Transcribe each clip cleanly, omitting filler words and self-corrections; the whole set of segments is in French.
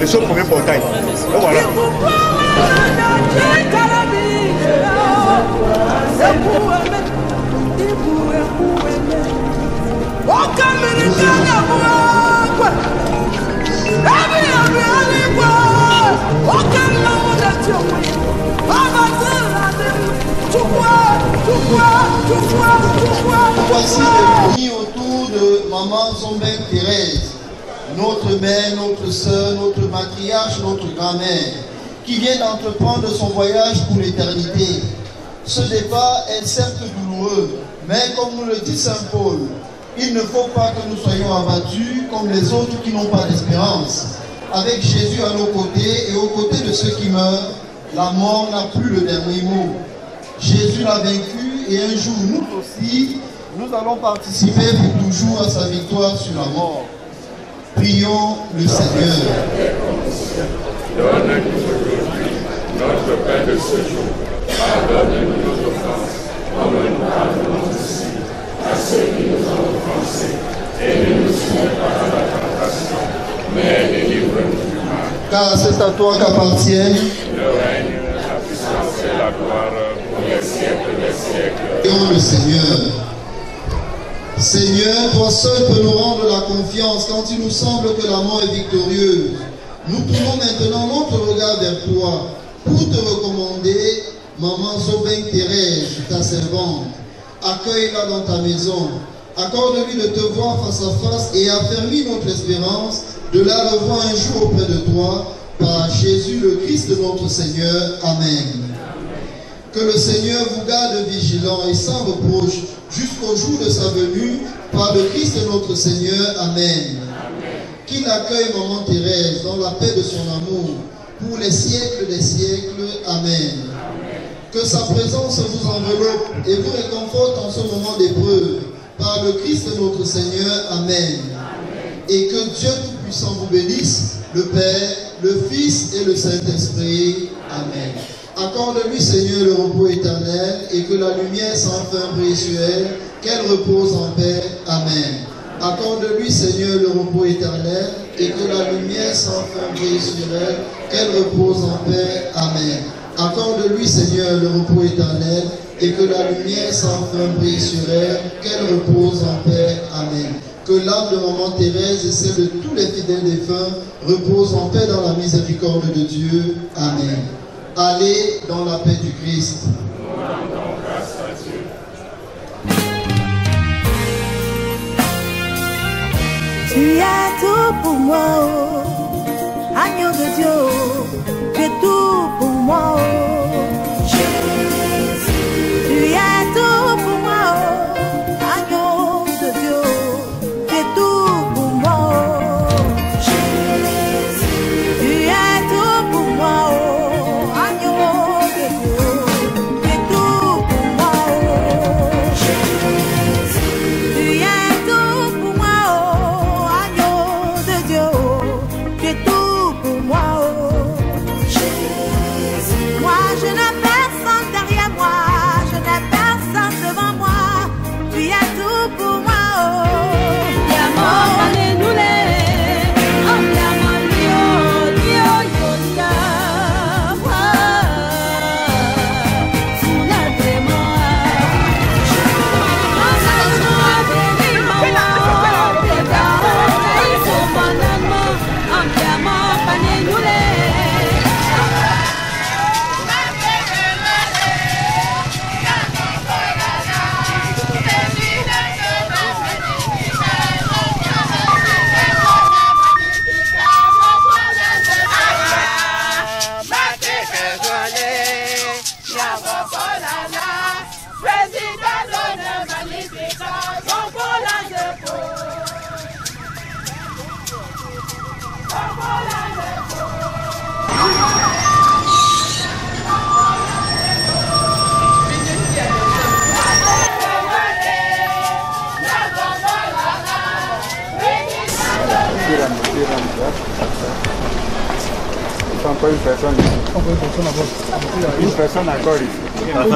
Les choses pour un portail. Et voilà. Voici réunis autour de Maman Zombeng Thérèse, notre mère, notre soeur, notre matriarche, notre grand-mère, qui vient d'entreprendre son voyage pour l'éternité. Ce départ est certes douloureux, mais comme nous le dit Saint Paul, il ne faut pas que nous soyons abattus comme les autres qui n'ont pas d'espérance. Avec Jésus à nos côtés et aux côtés de ceux qui meurent, la mort n'a plus le dernier mot. Jésus l'a vaincu et un jour, nous aussi, nous allons participer pour toujours à sa victoire sur la mort. Prions le Seigneur. Donne-nous aujourd'hui notre pain de ce jour. Pardonne-nous nos offenses, comme nous pardonnons aussi à ceux qui nous ont offensés. Et ne nous soumets pas à la tentation, mais délivre-nous du mal. Car c'est à toi qu'appartiennent le règne, la puissance et la gloire pour les siècles des siècles. Prions le Seigneur. Seigneur, toi seul peux nous rendre la confiance quand il nous semble que la mort est victorieuse. Nous tournons maintenant notre regard vers toi pour te recommander Maman Zombeng Thérèse, ta servante. Accueille-la dans ta maison. Accorde-lui de te voir face à face et affermis notre espérance de la revoir un jour auprès de toi par Jésus le Christ notre Seigneur. Amen. Que le Seigneur vous garde vigilant et sans reproche jusqu'au jour de sa venue par le Christ notre Seigneur. Amen. Qu'il accueille Maman Thérèse dans la paix de son amour pour les siècles des siècles. Amen. Que sa présence vous enveloppe et vous réconforte en ce moment d'épreuve par le Christ notre Seigneur. Amen. Et que Dieu Tout-Puissant vous bénisse, le Père, le Fils et le Saint-Esprit. Amen. Accorde-lui, Seigneur, le repos éternel et que la lumière sans fin brille sur elle, qu'elle repose en paix. Amen. Accorde-lui, Seigneur, le repos éternel et que la lumière sans fin brille sur elle, qu'elle repose en paix. Amen. Accorde-lui, Seigneur, le repos éternel et que la lumière sans fin brille sur elle, qu'elle repose en paix. Amen. Que l'âme de Maman Thérèse et celle de tous les fidèles défunts reposent en paix dans la miséricorde de Dieu. Amen. Allez dans la paix du Christ. Nous rendons grâce à Dieu. Tu es tout pour moi, oh. Agneau de Dieu, oh. Tu es tout pour moi, oh. Jésus. Tu es tout pour moi, oh. Agneau de Dieu, oh. Tu es tout pour moi, oh. Jésus. Tu es tout pour moi, oh. Encore une personne. Une personne encore ici. Vas-y.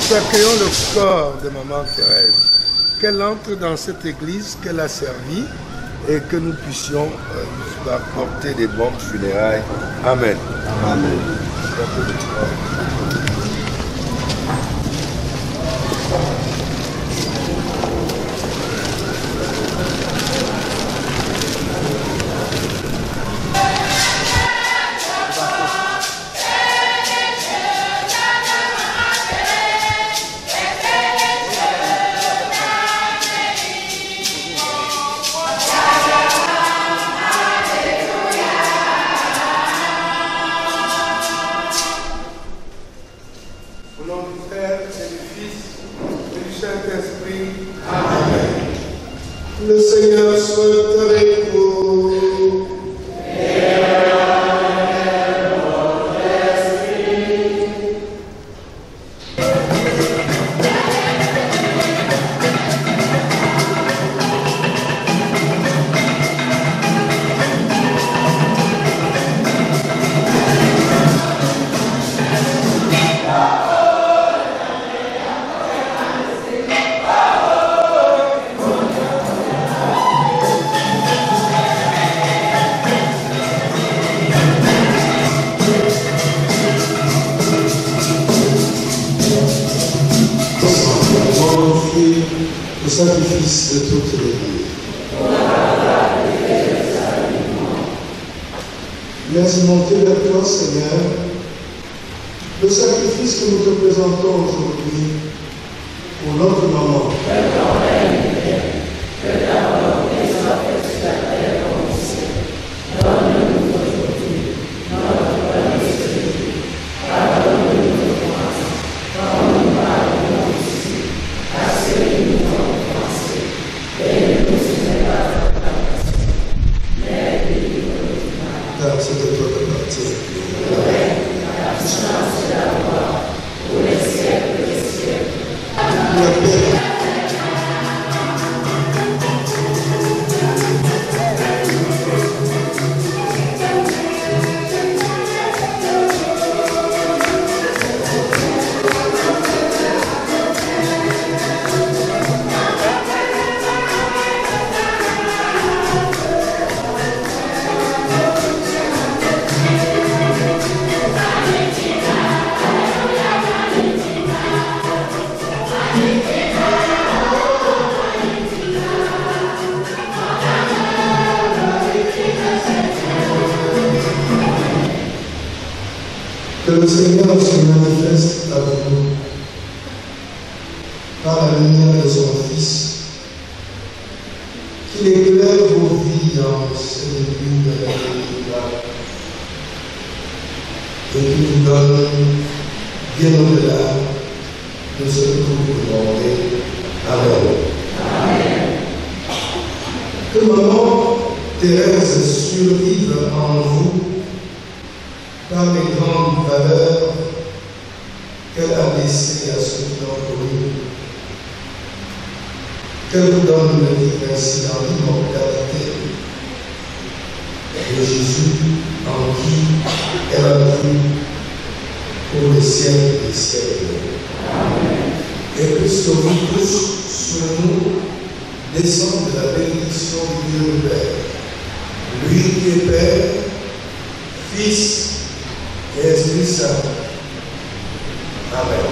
Nous accueillons le corps de Maman Thérèse. Qu'elle entre dans cette église qu'elle a servie et que nous puissions apporter des bonnes funérailles. Amen. Amen. Seigneur soit avec vous. Le sacrifice de toutes les vies. Laisse monter vers toi, Seigneur, le sacrifice que nous te présentons aujourd'hui pour notre maman. Que le Seigneur se manifeste à vous par la lumière de son Fils, qu'il éclaire vos vies en ce début de la vie et qu'il vous donne bien au-delà de ce que vous demandez. Amen. Que maman Thérèse survive en vous par les grandes valeurs qu'elle a laissées à ceux qui l'ont connue, qu'elle vous donne de vivre ainsi dans l'immortalité de Jésus en qui elle a cru pour les siècles des siècles. Amen. Et que sur vous tous, sur nous, descende la bénédiction du Dieu le Père, lui qui est Père, Fils et Esprit Saint. Amen.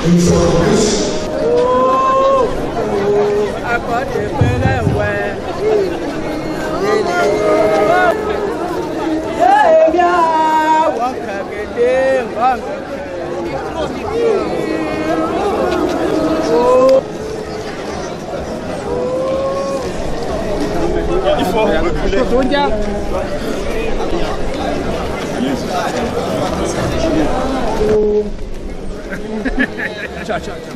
Une fois de plus. Il faut reculer. Ciao, ciao, ciao.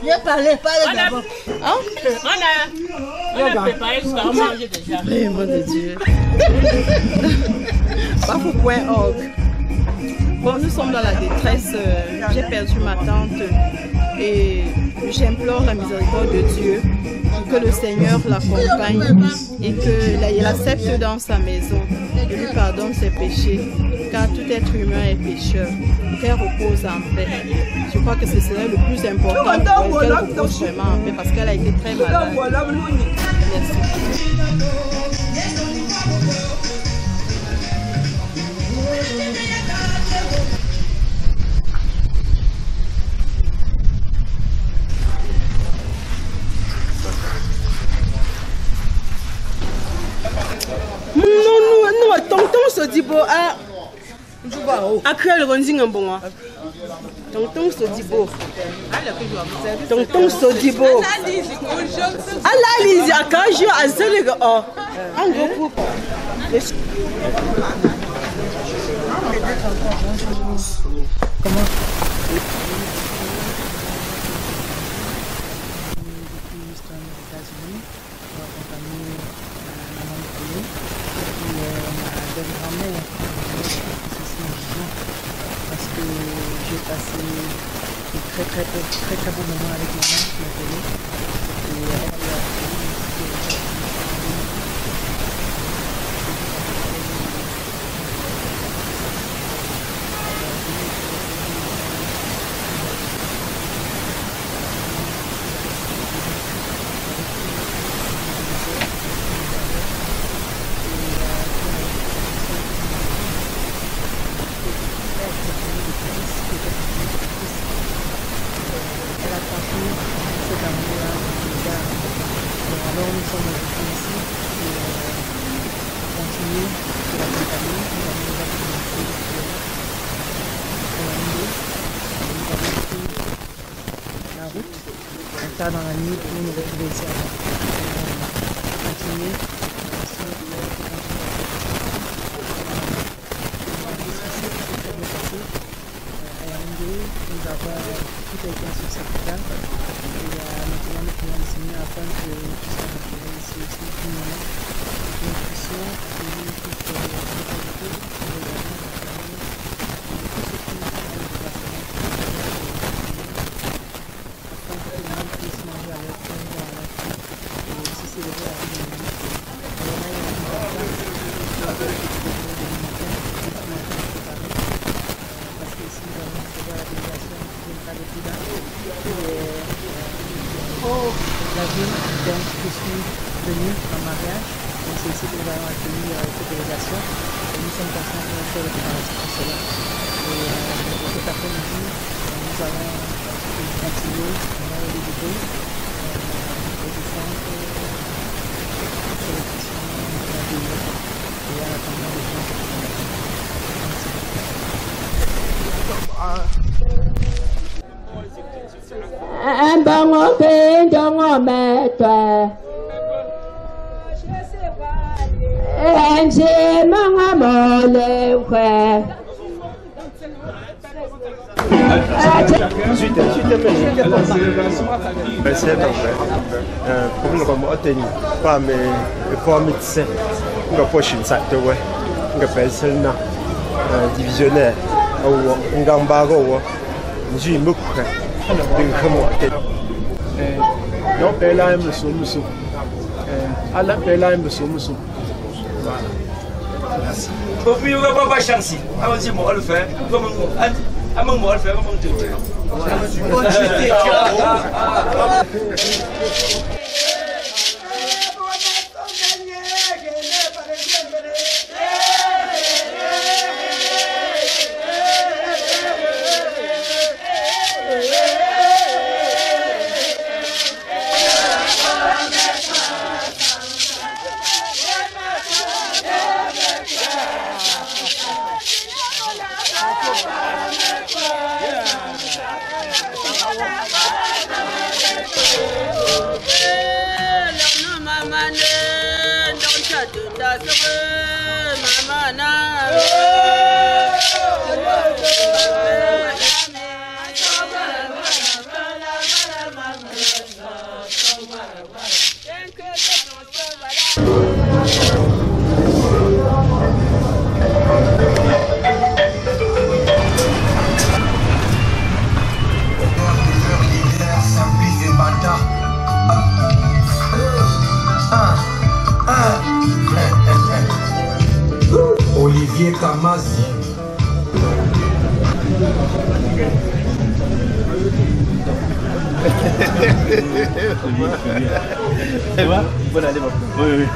Je parlais pas d'abord. On a préparé jusqu'à manger déjà. Mon Dieu. Bafou.org. Bon, nous sommes dans la détresse. J'ai perdu ma tante et j'implore la miséricorde de Dieu, que le Seigneur l'accompagne et qu'il l'accepte dans sa maison et lui pardonne ses péchés, car tout être humain est pécheur. Qu'elle repose en paix. Je crois que ce serait le plus important pour elle, qu'elle repose vraiment en paix parce qu'elle a été très malade. Merci. Sodibo, ah. Après le rending en bon. Tonton Sodibo. Tonton Sodibo. Analyse à quand je à Sénégal. En gros pour. Comment? Parce que j'ai passé de très beaux moments avec maman qui m'a donné. Et elle dans la nuit pour nous retrouver ici avant. Continuer. Nous avons tout été sur cette dame et maintenant nous pouvons enseigner afin que nous puissions retrouver ici aussi tout le monde. Nous puissions accueillir toutes les autorités, les gardiens, la famille, tout ce qui nous fait de la famille. Afin que tout le monde puisse manger avec nous dans la vie et aussi célébrer la vie de nous. Alors là, il y a une bataille qui va être parce que ici nous allons recevoir la délégation du cas de Pida la ville donc je suis venue en mariage, donc c'est ici que nous allons accueillir cette délégation et nous sommes conscients de faire le préparation pour cela et cet après-midi nous allons continuer à aller du bruit et descendre sur les questions de la ville et à l'attendant des gens. Em bằng ngõ kính cho ngõ mẹ tuệ em xin mong ngõ mồ lệ khỏe C'est parfait. Comme nous avons obtenu par mes médecins, nous avons prochaine salle, nous avons divisionnaire, nous avons barreau, nous avons non, elle a un monsieur. Elle a un monsieur. Voilà. Merci. Puis on va pas chancer. Avant de moi le faire, comment moi le faire, comment tu Olivier Kamazi. Ça va? Bon, allez, bon. Oui.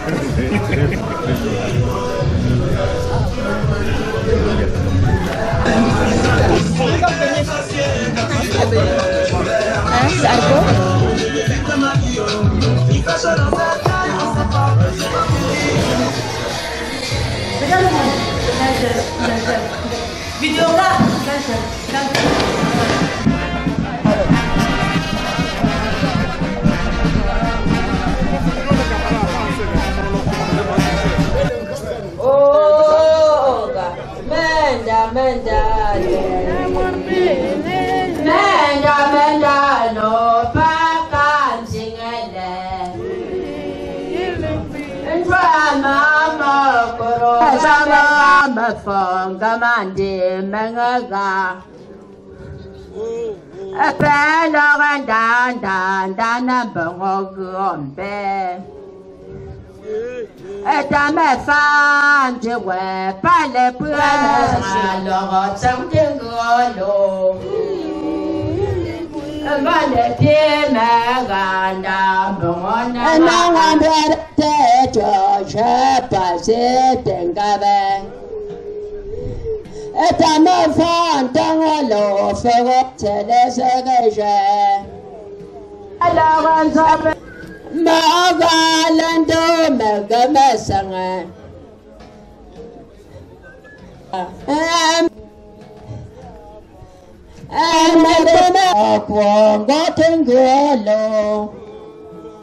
c'est alcool?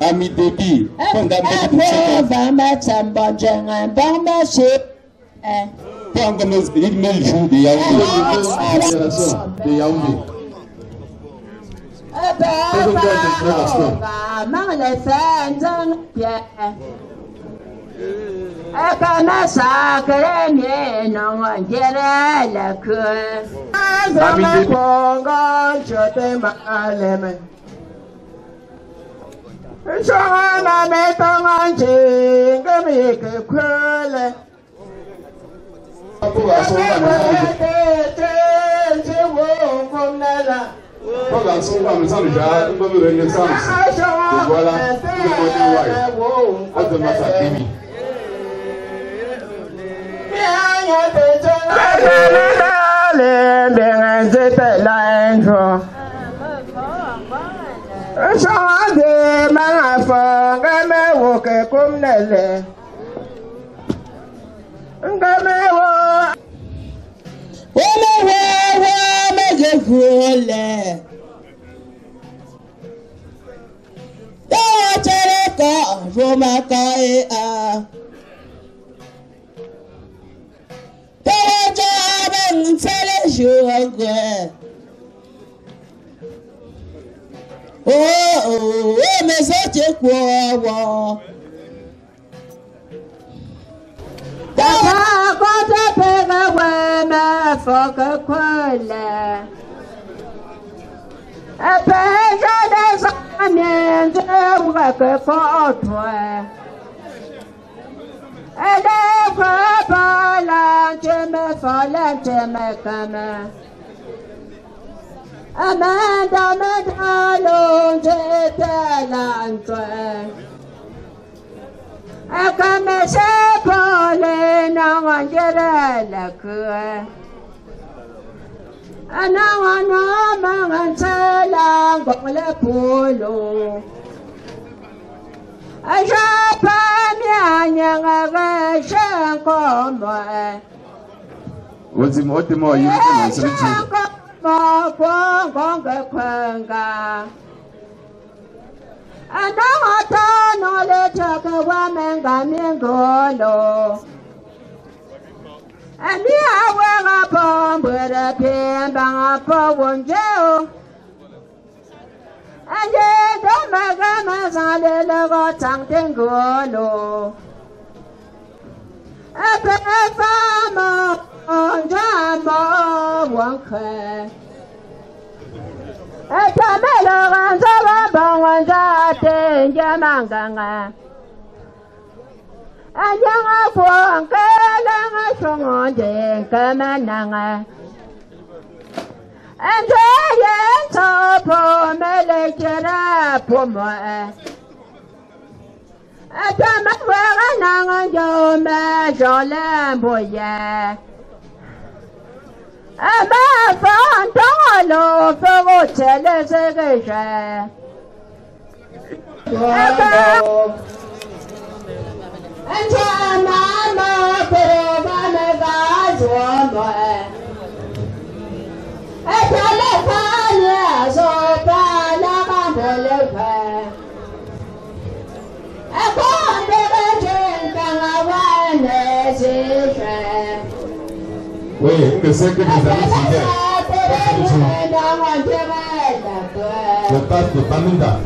Ami Debi, il met le jour de Yaoundé. Oui, que c'est que les amis fidèles. Le pape de Bamenda.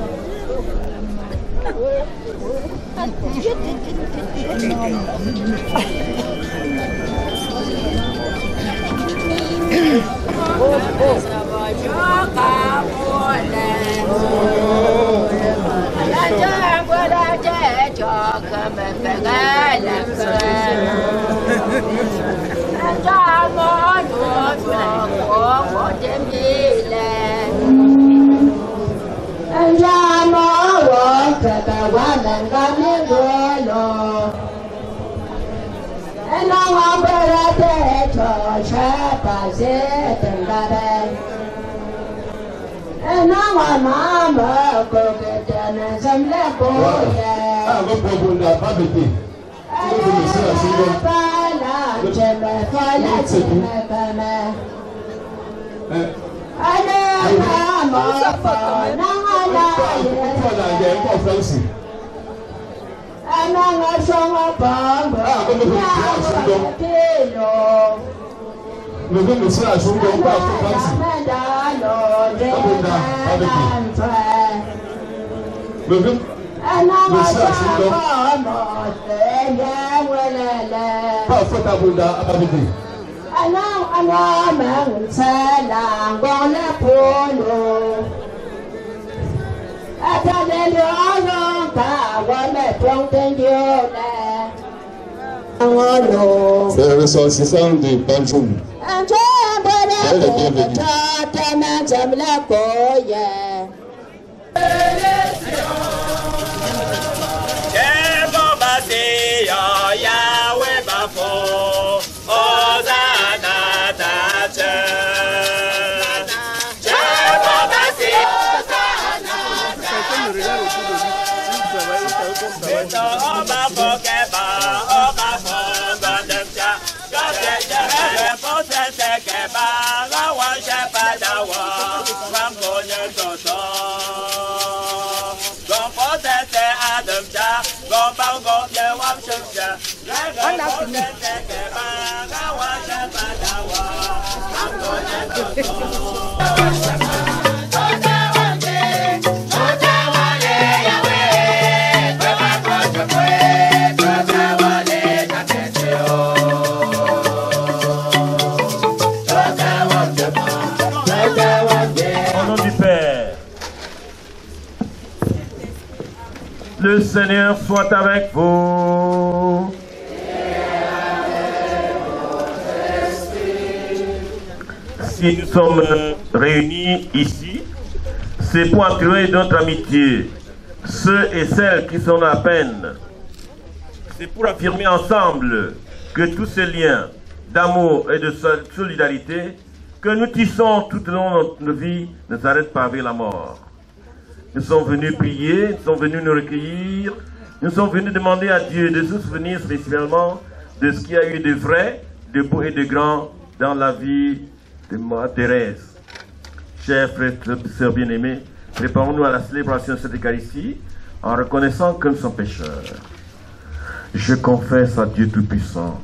C'est le ressortissant de Banjoum. C'est le bienvenu. Le Seigneur soit avec vous. Si nous sommes réunis ici, c'est pour accroître notre amitié. Ceux et celles qui sont à peine, c'est pour affirmer ensemble que tous ces liens d'amour et de solidarité que nous tissons tout au long de notre vie ne s'arrêtent pas avec la mort. Nous sommes venus prier, nous sommes venus nous recueillir, nous sommes venus demander à Dieu de se souvenir spécialement de ce qu'il y a eu de vrai, de beau et de grand dans la vie de Mère Thérèse. Chers frères et sœurs bien-aimés, préparons-nous à la célébration de cette Eucharistie en reconnaissant que nous sommes pécheurs. Je confesse à Dieu Tout-Puissant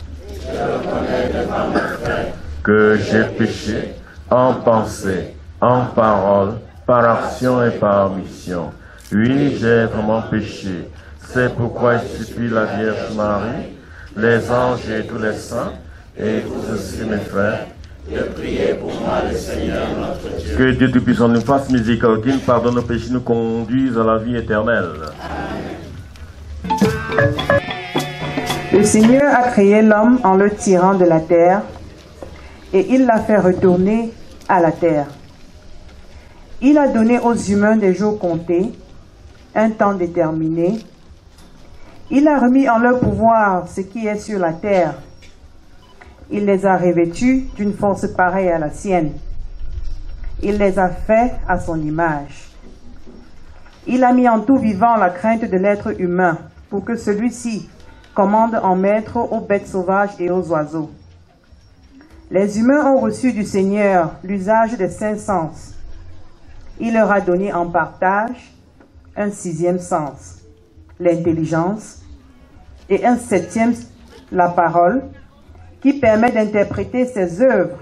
que j'ai péché en pensée, en parole, par action et par omission. Oui, j'ai vraiment péché. C'est pourquoi je supplie la Vierge Marie, les anges et tous les saints, et vous aussi mes frères, de prier pour moi le Seigneur notre Dieu. Que Dieu Tout-Puissant nous fasse miséricorde, qu'il nous pardonne nos péchés, nous conduise à la vie éternelle. Le Seigneur a créé l'homme en le tirant de la terre, et il l'a fait retourner à la terre. Il a donné aux humains des jours comptés, un temps déterminé. Il a remis en leur pouvoir ce qui est sur la terre. Il les a revêtus d'une force pareille à la sienne. Il les a faits à son image. Il a mis en tout vivant la crainte de l'être humain pour que celui-ci commande en maître aux bêtes sauvages et aux oiseaux. Les humains ont reçu du Seigneur l'usage des 5 sens. Il leur a donné en partage un 6e sens, l'intelligence, et un 7e la parole, qui permet d'interpréter ses œuvres.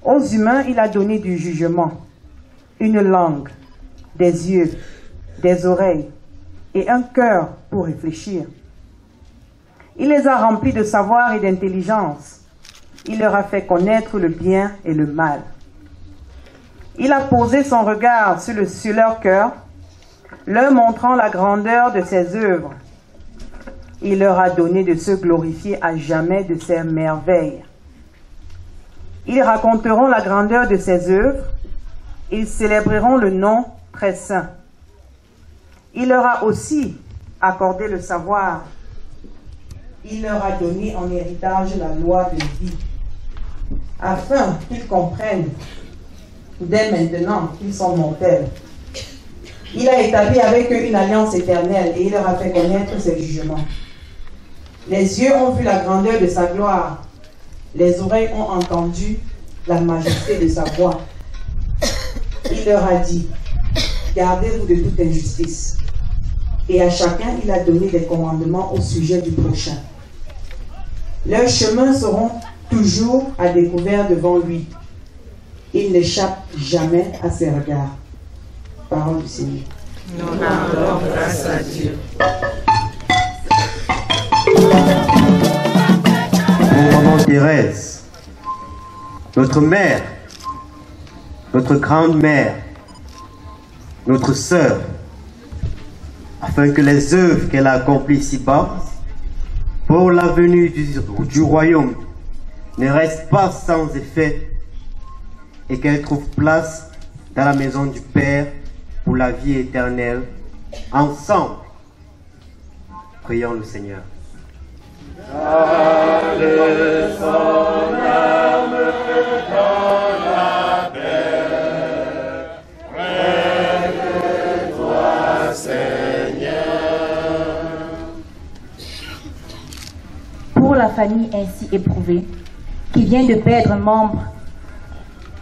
Aux humains, il a donné du jugement, une langue, des yeux, des oreilles et un cœur pour réfléchir. Il les a remplis de savoir et d'intelligence. Il leur a fait connaître le bien et le mal. Il a posé son regard sur leur cœur, leur montrant la grandeur de ses œuvres. Il leur a donné de se glorifier à jamais de ses merveilles. Ils raconteront la grandeur de ses œuvres. Ils célébreront le nom très saint. Il leur a aussi accordé le savoir. Il leur a donné en héritage la loi de vie, afin qu'ils comprennent dès maintenant qu'ils sont mortels. Il a établi avec eux une alliance éternelle et il leur a fait connaître ses jugements. Les yeux ont vu la grandeur de sa gloire. Les oreilles ont entendu la majesté de sa voix. Il leur a dit, gardez-vous de toute injustice. Et à chacun, il a donné des commandements au sujet du prochain. Leurs chemins seront toujours à découvert devant lui. Il n'échappe jamais à ses regards. Parole du Seigneur. Nous rendons grâce à Dieu. Pour maman Thérèse, notre mère, notre grande-mère, notre sœur, afin que les œuvres qu'elle a accomplies ici-bas, pour la venue du royaume, ne restent pas sans effet et qu'elle trouve place dans la maison du Père pour la vie éternelle. Ensemble, prions le Seigneur. Gardez son âme dans la paix, près de toi, Seigneur. Pour la famille ainsi éprouvée, qui vient de perdre un membre,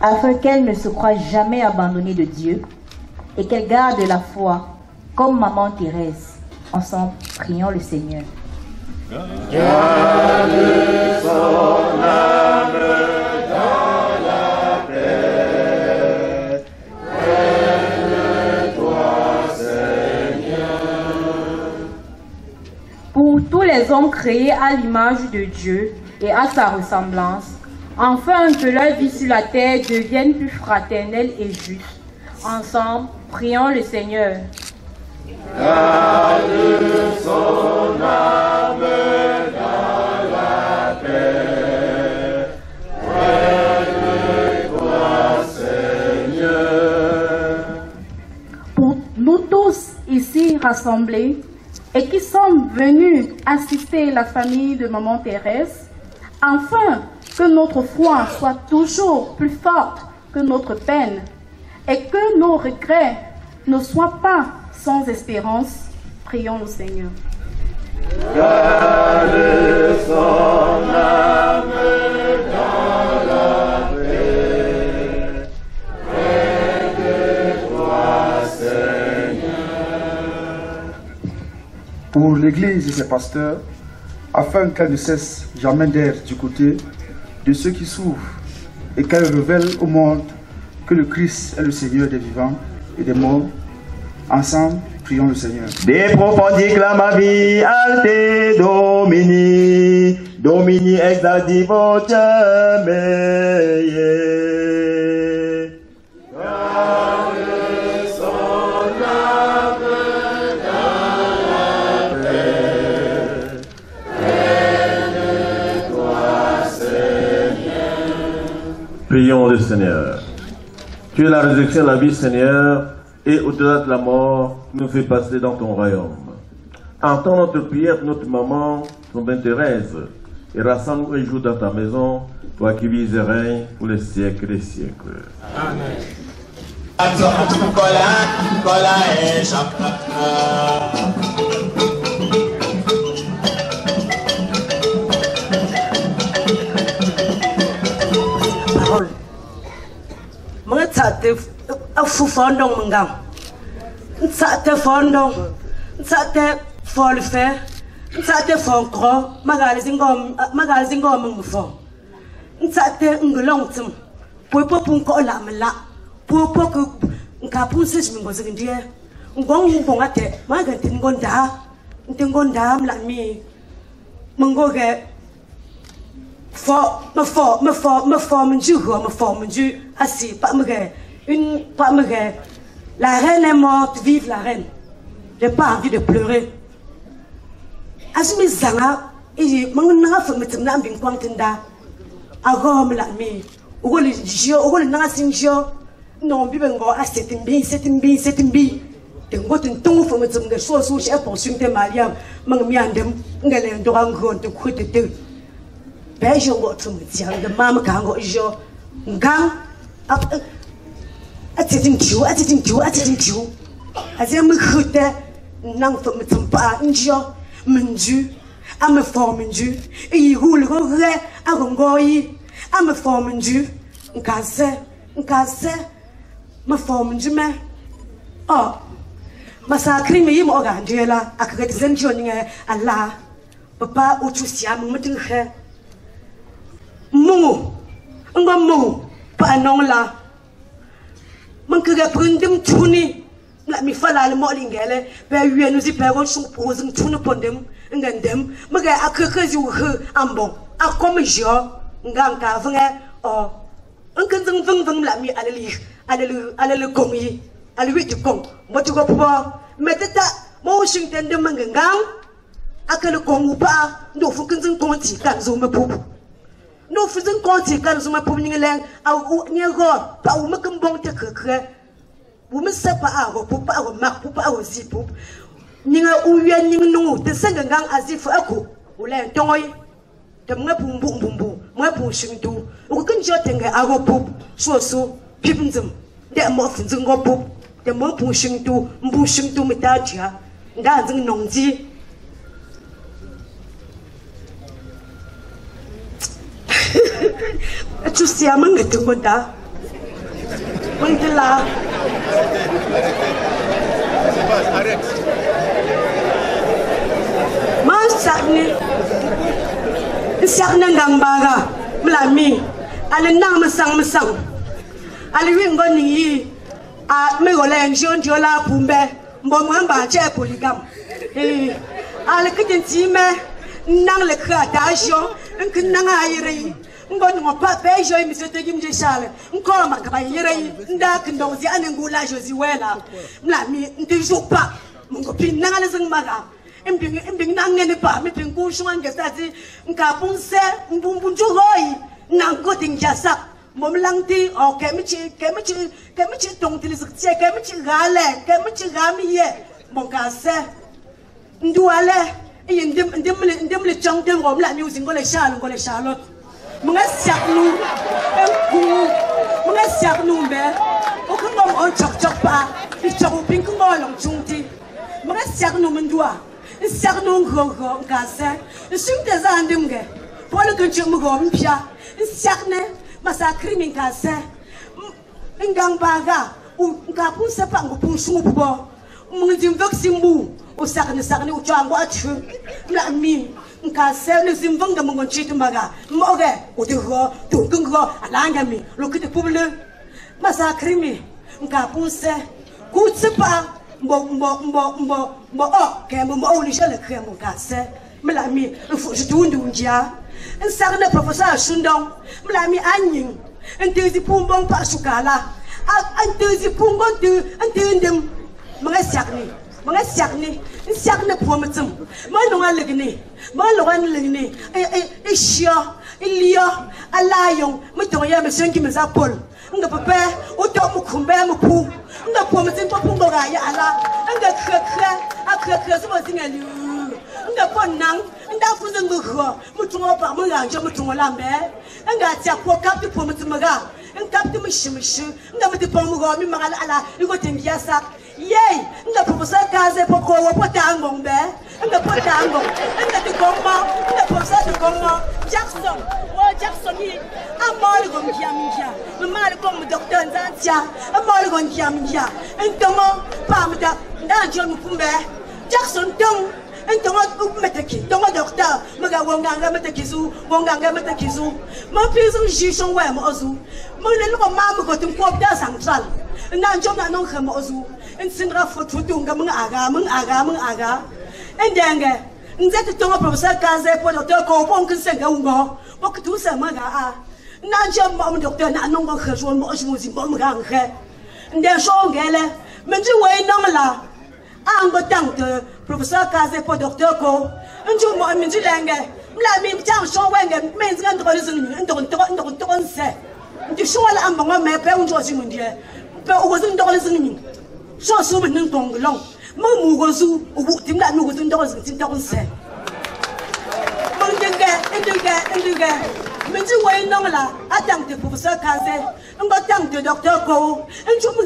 afin qu'elle ne se croie jamais abandonnée de Dieu et qu'elle garde la foi comme maman Thérèse. Ensemble, prions le Seigneur. Garde son âme dans la paix, près de toi, Seigneur. Pour tous les hommes créés à l'image de Dieu et à sa ressemblance, afin que leur vie sur la terre devienne plus fraternelle et juste. Ensemble, prions le Seigneur. Garde son âme dans la paix, près de toi, Seigneur. Pour nous tous ici rassemblés et qui sommes venus assister la famille de Maman Thérèse, afin que notre foi soit toujours plus forte que notre peine et que nos regrets ne soient pas sans espérance, prions le Seigneur. Garde son âme dans la paix, près de toi, Seigneur. Pour l'Église et ses pasteurs, afin qu'elle ne cesse jamais d'être du côté de ceux qui souffrent et qu'elle révèle au monde que le Christ est le Seigneur des vivants et des morts. Ensemble, prions le Seigneur. De profondi clamavi alte Domini, Domini exalti vocem mei. Garde son âme dans la paix, près de toi, Seigneur. Prions le Seigneur. Tu es la résurrection, la vie, Seigneur, et au-delà de la mort, nous fais passer dans ton royaume. Entends notre prière, notre maman, ton Sainte Thérèse, et rassemble-nous un jour dans ta maison, toi qui vis et règnes pour les siècles des siècles. Amen. Mengatsate afufondong mengam. Ntsate fondong, ntsate folfe, Nsate fonkro magalizingo mungfo. Nsate ngolongtum. Popo punko lamla. Popo ku nkapun sis mingozi ndie. Ngong bongate maganti ngonda mlami. Mengoge me forme assis pas me la reine est morte, vive la reine. J'ai pas envie de pleurer. Asmi zanga et mangna fa metemna bin kwamtinda agom la mi ugoli nanga sinjo non bibengo asetimbi tengo tengo fa metemga so che pension mariam mangmi andem ngale ndorango to kwetete bejo go to mutiang de mama kango jo ngang atitin tiu azem khute nang fa metempa njo Menju, à me former Dieu, et il roule à rongoyi, à me former Dieu, un casse, me former Dieu, mais oh, ma sacré me y m'organiser là, à que des enjeux Allah, papa ou tout ça, mon metin he, mon, pas non là, mon que reprendre tourner. La mi fala le molingele be wi nu zi pe won su pozing tunu pondem ngandem maga akakazi wu ambon akom jo nganga vnge o nkan vng la mi alele komi alwi ti kom motu ko po meteta mo shingten de mangang akale kongu pa ndo fu kan konti kan zo me pupu ndo fu konti kan zo me pupu ngelen au nyego pa u makambong te keke vous me savez pas, vous ne pouvez pas, vous pas aussi pour. Ni nga uya ni nungu te senga ngang azifu ako ule toy te mwe bumbu mwe bu shindu u kan jote nga ago pup so pipnzum de mo finzum go pup de mo bu shindu mitaja nga zing nongji tu si amanga tungonda Mangela. Arrête. Sakne ngambaga mlami ale nang masang ale wingo ni a megole njonjo la pumbe mbo mwamba che polygam ale kitenti me nang le kratation nkinanga ayire mbo no pa bejo imisete gimje shale nkoma ngaba yire ndak ndonzi anengula jozi wela mlami ndijo pa mungo pinanga le zingmaga Mbing nangene pa mbing kushwa ngesati nkapunse mbunju hoi nango tingjasa momlangti o kemichi tongtili siktie kemichi gamiye mongase nduale ndimle chongtem romla music ngole shalot mngasaknu mbe okungom on chok pa ichok pink ngolong chungti mngasaknu mndua Sarnon gogo gasa sumte zandimge polo kunchum go mpia sarne masakri min gasa ngang baga ngapu sepa ngopu sumubo mundim voksimbu o sarne u chango achu la mi ngasa le zimvanga mungonchitu maga moge o deho to kungo alanga mi lokite publie masakri mi ngapu se kutsepa Mbo kembo ni shale kembo kase mlami fujitundu njia nsarne professeur Shundong mlami anyin ntezi pumbong pa sukala ntezi pungon tu ntendem mangasakni nsakne prometum manonga legni ishio ilio alayon mitoya mesenki mezapol nga papa oto mukumbe mupu nga prometum papungo ga ya ala nga kre so zinga lu nga ponang nda fuzungu mutungo pa manga mutungo lambe nga tia ko kapti prometum ga nkapti mishimishu nga mti pomugo mi mangala ala iko tengia sak yey nga professeur kaze poko wo potango mbe nga potango nga tikomba nga professeur tikomba Jackson yi amol go mkiamkia mmal ko mu docteur nzantia amol go mkiamkia ntomo pamda ndanjo mkumbe Jackson tong Entongo metaki, tongo docteur, maga wonganga metakizu, wonganga metakizu. Mon prison jishon wa mozu. Mon le ko mamu ko tum ko da central. Na njom na non khamo ozu. En sindra fotu tunga mun aga. Endenge. Nzete tongo professeur Kaze po docteur ko pon kinsenga ungo. Bok tu sa maga a. Na njom mo docteur na non ko khajon mo ozu zimbo mga nghe. Nde shongele. Menji we non la. Ango tante professeur Kaze po docteur ko. Njom mo menji lenge. Mla mi chang shon wenge menzi ngandro zini ndo nse. Ndi shwala ambongo me pe unjo zimundie. Pe uwazin ndo zini. So so men tong long. Mo gozu ubu timla no gozu ndo zini ndo nse. Mo ndenge. Menji we non la atante professeur Kaze. Ngo tante docteur ko. Njom mo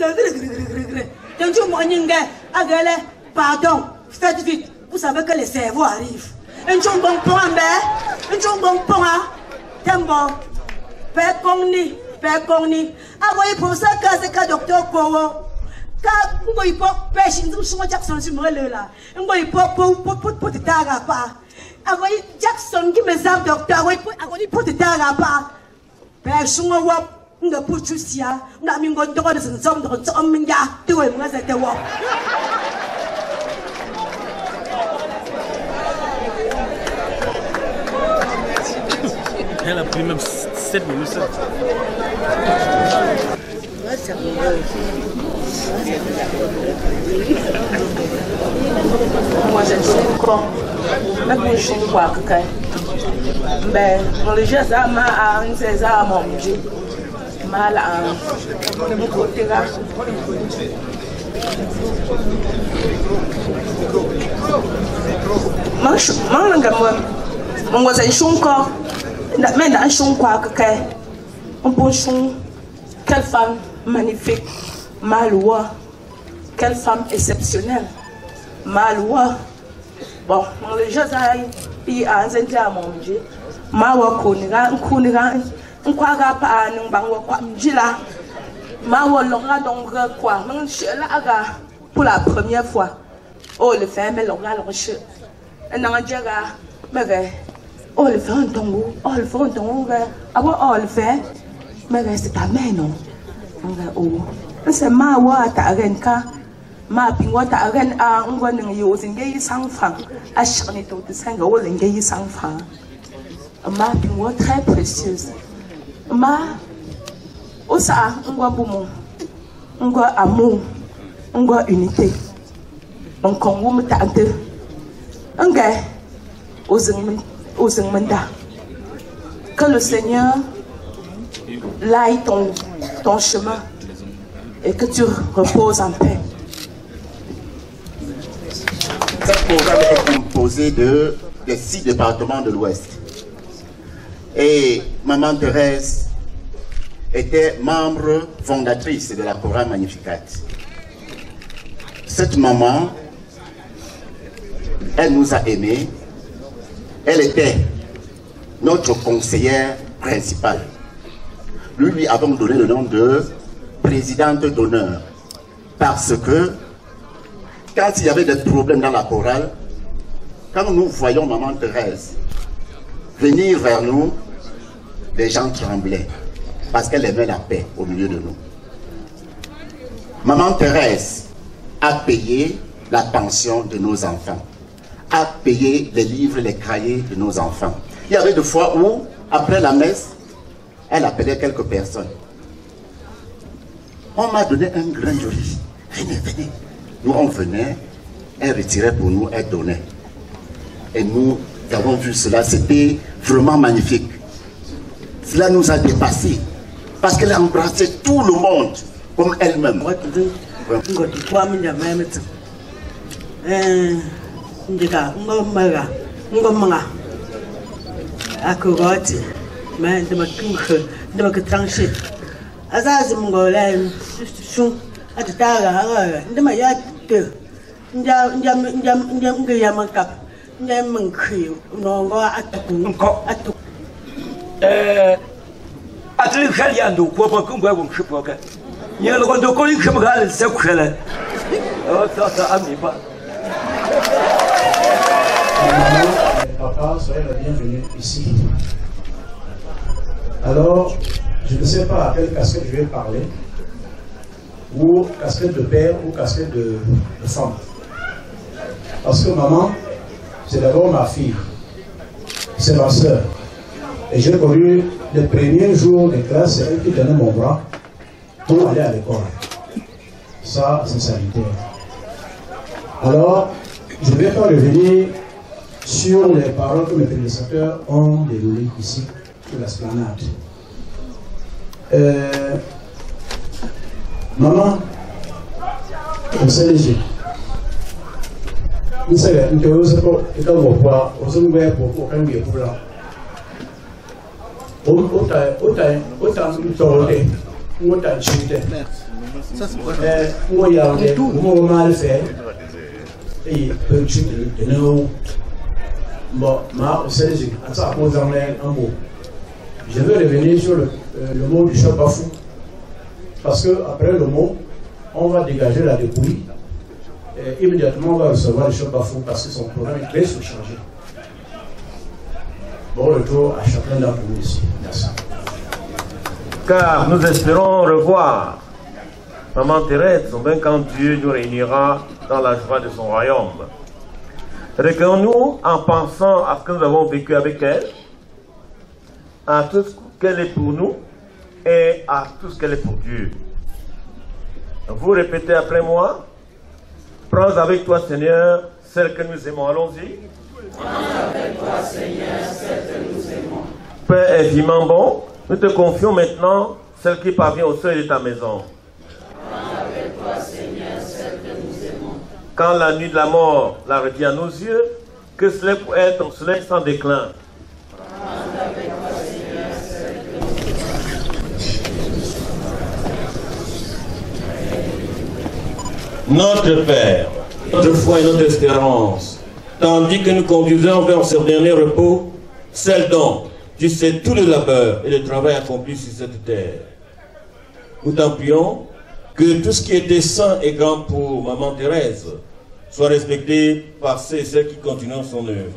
Tendu moninge, agale, pardon, faites vite, vous savez que les cerveaux arrivent. Un jour bon point, un jour bon point, tembo, père cogni, avoyez pour ça qu'à ce docteur Kowo, car vous voyez pas, pêche, nous sommes Jackson sur moi là, vous voyez pas pour te taga pas. Avoyez Jackson qui me zappe docteur, avoyez pour te taga pas. Père Chungo. Nga puchusia na mingo ndoko de nzom do nzom minga tuwe mwaza tewo Elle a pris même 7 minutes. Moi je suis con. La bouche est quoi que ben les gens ça m'a un ça manger. Mal mon côté là. Mon voisin chonko, mais dans chonko on peut chon. Quelle femme magnifique, Maloua, quelle femme exceptionnelle, Maloua. Bon, les gens ils ont un manger. Mawa kuniga. Nkwaga pa nung bangwa kwa mjila mawo longa donga kwa mngshela aga pour la première fois oh le fait mais longa lonche nangajega mege oh le fait un tongo abo oh le fait mege c'est ta mère non nga oh c'est mawa ta renka ma pingwa ta ren a ngwa ning yo zinge sang fang a chani to tsanga wo zinge sang fang ma pingwa très précieuse. Ma osa ngwa bumu ngwa amour ngwa unité encore vous m'tante ngé osing manda que le Seigneur laille ton chemin et que tu reposes en paix. Ce programme est composé des 6 départements de l'Ouest. Et Maman Thérèse était membre fondatrice de la chorale Magnificat. Cette maman, elle nous a aimés. Elle était notre conseillère principale. Nous lui avons donné le nom de présidente d'honneur. Parce que quand il y avait des problèmes dans la chorale, quand nous voyons Maman Thérèse venir vers nous, les gens tremblaient parce qu'elle aimait la paix au milieu de nous. Maman Thérèse a payé la pension de nos enfants, a payé les livres, les cahiers de nos enfants. Il y avait des fois où, après la messe, elle appelait quelques personnes. On m'a donné un grain de riz. Venez. Nous, on venait, elle retirait pour nous, elle donnait. Et nous avons vu cela, c'était vraiment magnifique. Cela nous a dépassés parce qu'elle a embrassé tout le monde comme elle-même. Atli khali andu ko ba kun gwa shi foka ni lo ko ko ni kham gal se khale o ta ami ba Bonsoir, soyez la bienvenue ici. Alors, je ne sais pas à quelle casquette je vais parler, ou casquette de père ou casquette de femme. Parce que maman, c'est d'abord ma fille, c'est ma soeur. Et j'ai connu les premiers jours de classe, c'est elle qui tenait mon bras pour aller à l'école. Ça, c'est sanitaire. Alors, je ne vais pas revenir sur les paroles que mes prédécesseurs ont déroulées ici, sur l'esplanade. Maman, on sait les yeux. Nous savons que vous êtes au pouvoir, vous êtes au pouvoir, vous êtes au pouvoir. Je vais revenir sur le mot du choc bafou. Parce que après le mot, on va dégager la dépouille. Et immédiatement, on va recevoir le choc bafou parce que son programme est très surchargé. Bon retour à chacun d'entre nous ici. Merci. Car nous espérons revoir Maman Thérèse, bien quand Dieu nous réunira dans la joie de son royaume. Recueillons-nous en pensant à ce que nous avons vécu avec elle, à tout ce qu'elle est pour nous et à tout ce qu'elle est pour Dieu. Vous répétez après moi, prends avec toi Seigneur celle que nous aimons, allons-y. Prends avec toi Seigneur celle que nous aimons. Père infiniment bon, nous te confions maintenant celle qui parvient au seuil de ta maison. Prends avec toi Seigneur celle que nous aimons. Quand la nuit de la mort la retient à nos yeux, que cela peut être ton soleil sans déclin. Prends avec toi Seigneur celle que nous aimons. Notre Père, notre foi et notre espérance, tandis que nous conduisons vers ce dernier repos, celle dont tu sais tout le labeur et le travail accompli sur cette terre. Nous t'en prions que tout ce qui était saint et grand pour Maman Thérèse soit respecté par ceux et celles qui continuent son œuvre.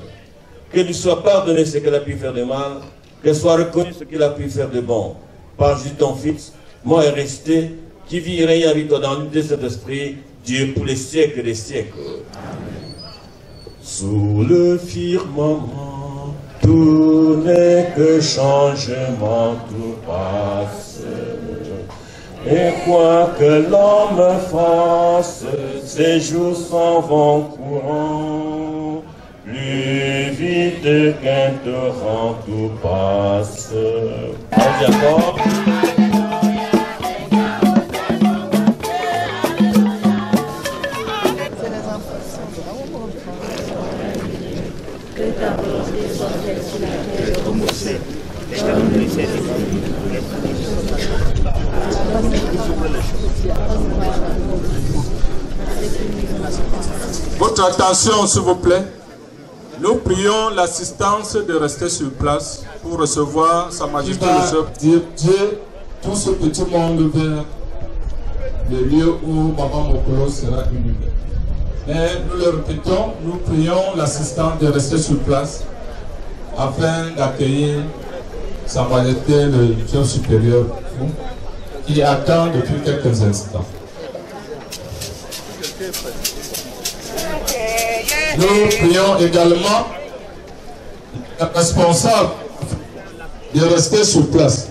Qu'elle lui soit pardonné ce qu'elle a pu faire de mal, qu'elle soit reconnue ce qu'elle a pu faire de bon. Par Jésus ton Fils, mort et resté, qui vit et règne avec toi dans l'unité de cet esprit, Dieu pour les siècles des siècles. Amen. Sous le firmament, tout n'est que changement, tout passe. Et quoi que l'homme fasse, ses jours s'en vont courant. Plus vite qu'un torrent, tout passe. On dit encore. Votre attention, s'il vous plaît. Nous prions l'assistance de rester sur place pour recevoir Sa Majesté le chef. Dieu, tout ce petit monde vers le lieu où Maman Mokolo sera inhumée. Mais nous le répétons, nous prions l'assistance de rester sur place afin d'accueillir Sa Majesté le chef supérieur qui attend depuis quelques instants. Nous prions également les responsables de rester sur place.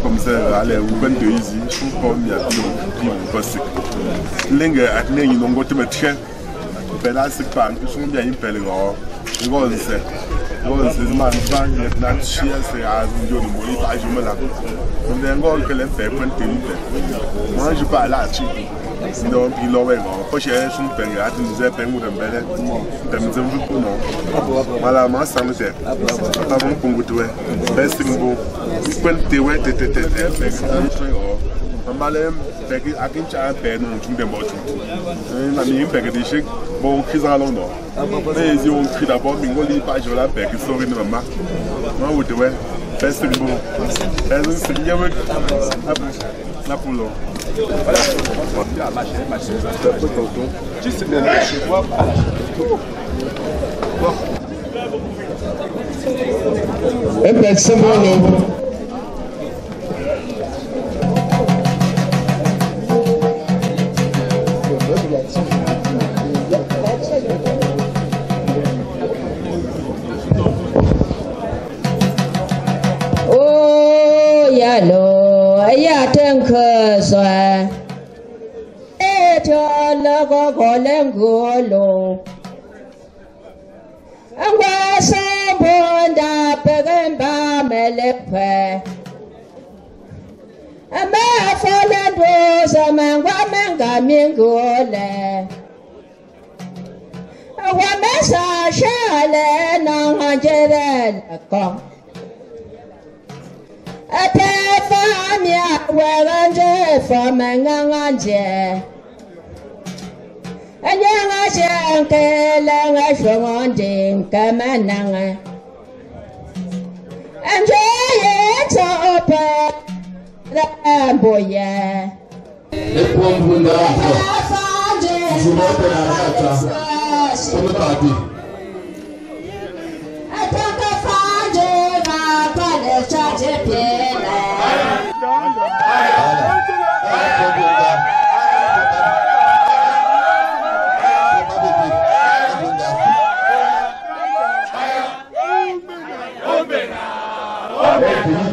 comme ça, allez, vous venez de ici, je trouve qu'il y a plus de lingue à tenir une longue de métier. Ben là, c'est pas un peu son bien, il peut le voir. Je vois que c'est. C'est mal, il y a de la chier, c'est à un jour de mourir, pas je me la. On est encore que les faits prennent tes moi, je parle là, tu donc, il aurait pas cher son père, il nous a permis de belle. Voilà, moi, ça me fait. Pas bon pour vous, best thing, vous pouvez ouais, malem peki akin cha ben on tumbe motu na mi peki di shek bon kiza londo mais ils ont pris d'abord mingoli pas je la peki so ni mama moi vous devez best thing bon c'est bien la poulo et ben c'est bon. wa mesa shale na ngajeren kom ate famia weranje famanganje anyanga shankele ngashonde kamananga anje topa ramboya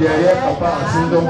derrière papa en Sindon.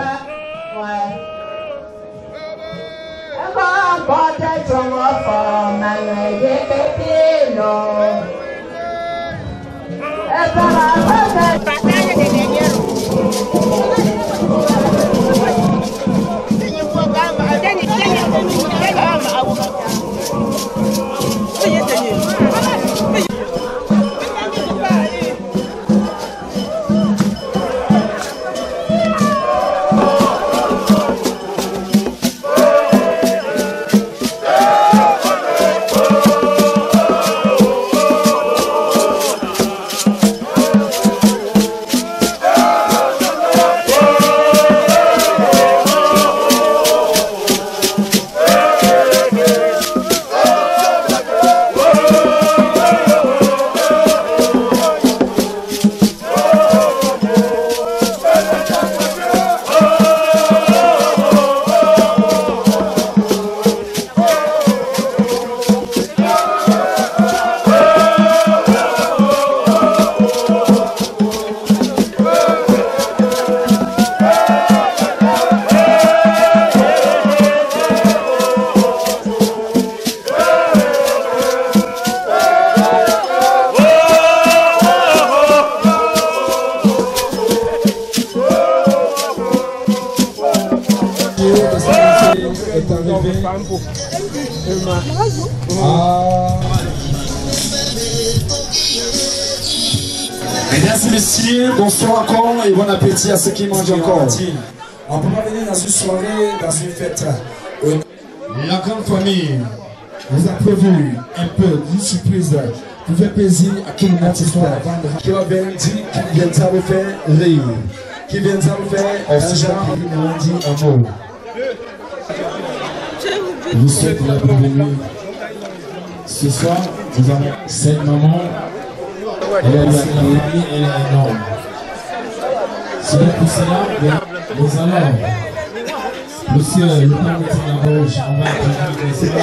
Mesdames et messieurs, bonsoir encore et bon appétit à ceux qui mangent encore. On peut pas venir dans une soirée, dans une fête. La grande famille vous a prévu un peu d'une surprise pour faire plaisir à tout le monde ce soir. Qui va bien dire, qui vient de vous faire rire, qui vient de vous faire un genre de dit amour. Je vous souhaite la bienvenue. Ce soir, nous avons cette maman. Elle est énorme. C'est pour cela que nous allons. Monsieur le Président,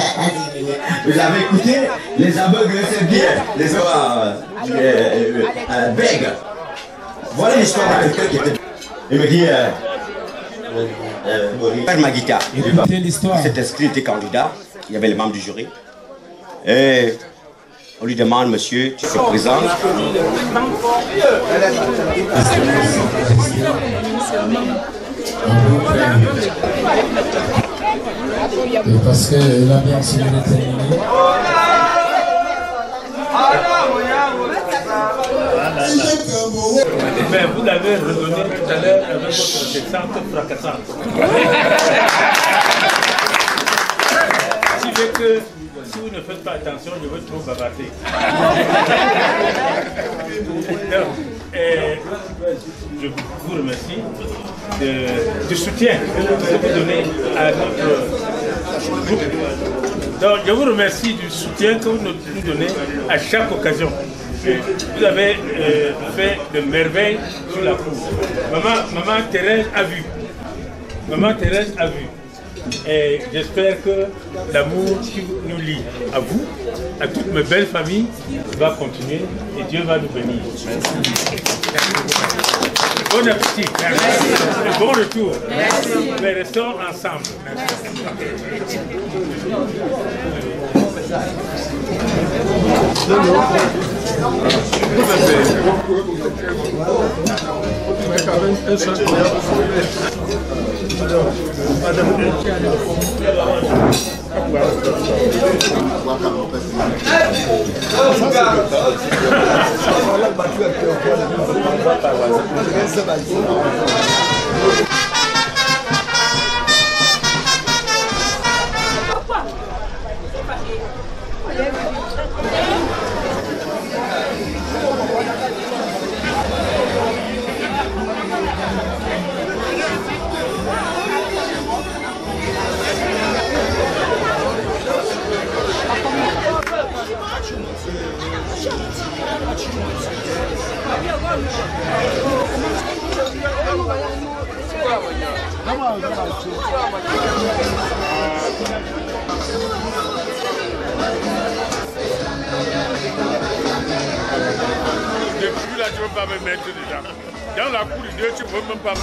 vous avez écouté, les aveugles c'est bien, les bègues. Voilà l'histoire de quelqu'un qui était. Il me dit, faire ma guitare. Il s'est inscrit, il était candidat, il y avait les membres du jury. Et on lui demande, monsieur, tu te présentes. Et parce que l'ambiance est terminée. Mais vous l'avez redonné tout à l'heure avec votre descente fracassante. Si vous ne faites pas attention, je vais trop bavarder. Je vous remercie du soutien que vous donnez à notre groupe. Donc, je vous remercie du soutien que vous nous donnez à chaque occasion. Vous avez fait de merveilles sur la cour. Maman Thérèse a vu. Maman Thérèse a vu. Et j'espère que l'amour qui nous lie à vous, à toutes mes belles familles, va continuer et Dieu va nous bénir. Bon appétit. Merci. Bon retour. Merci. Mais restons ensemble. Depuis là, tu ne peux pas me mettre dedans. Dans la cour de Dieu, tu ne peux même pas me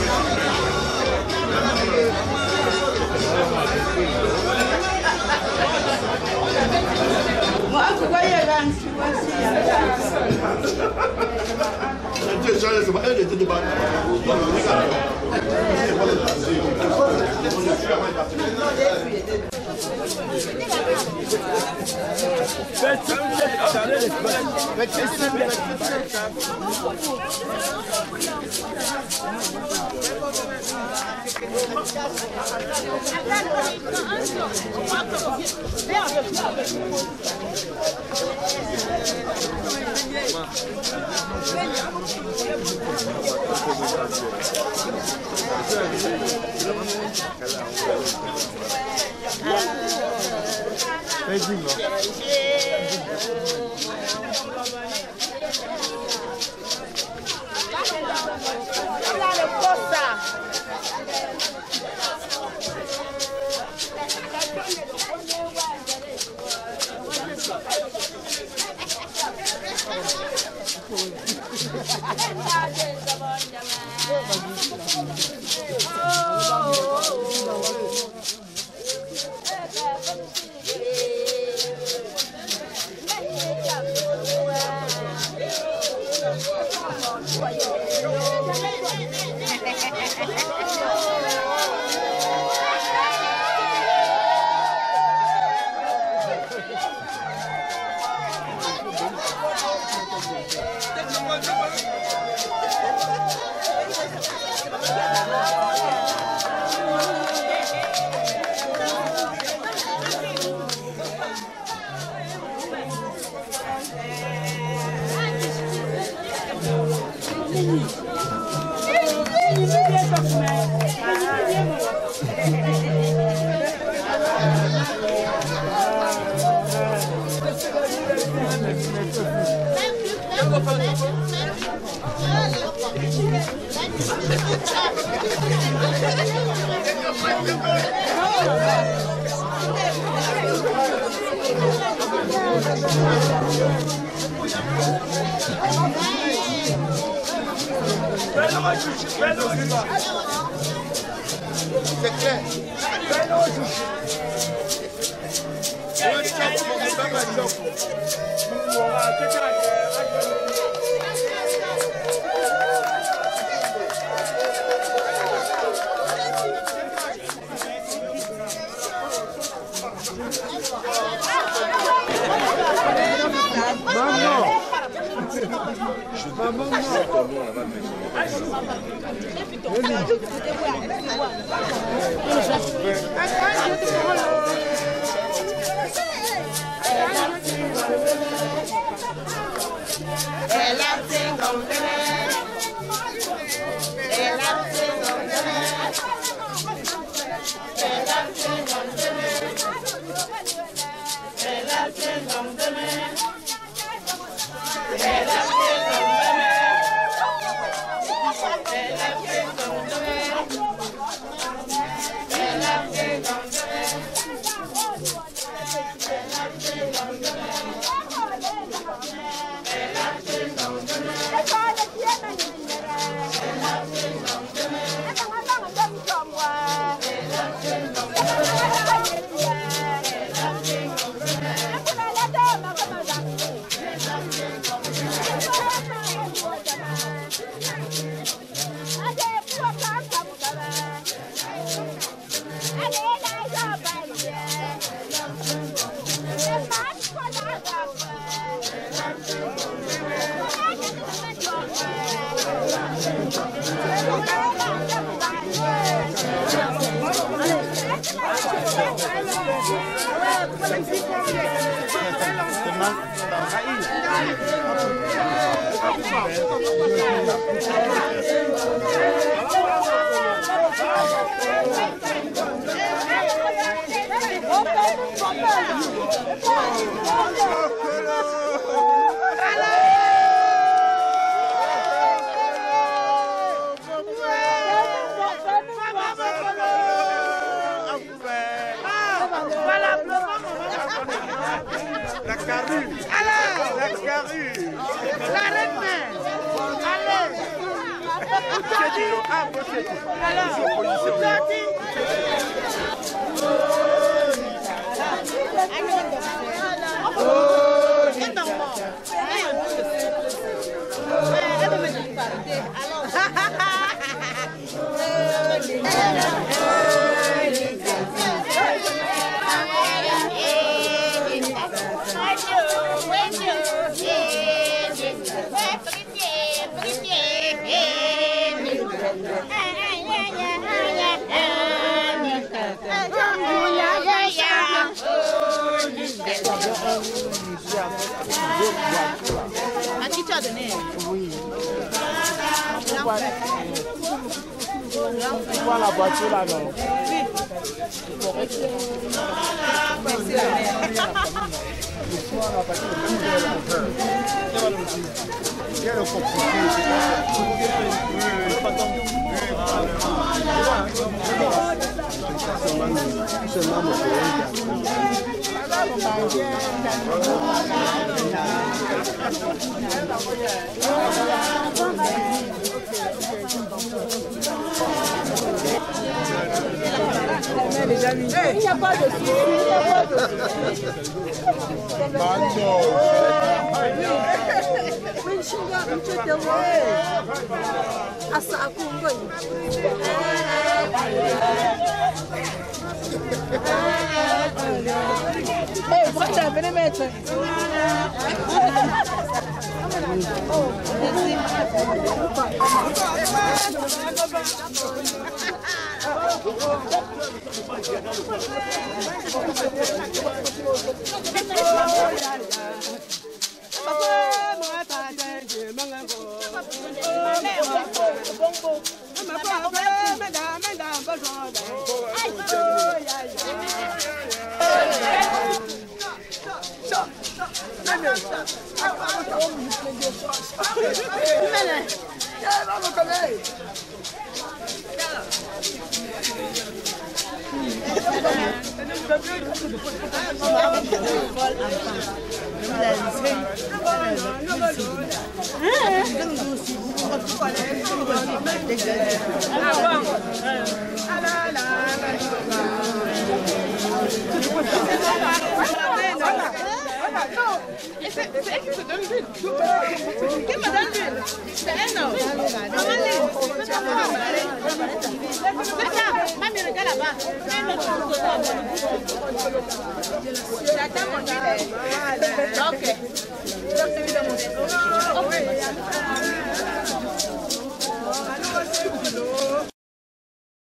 C'est clair. Okay. La carrue. Allez, la carrue. La reine-mère. Allez. À qui tu as donné? Oui. On voit la voiture là, non? Il n'y a pas de souci, il n'y a pas de venez mettre. C'est elle qui se donne l'huile. Qui me donne l'huile? C'est elle, non? Maman, c'est ça. Mamie, regarde là-bas. J'attends mon huile.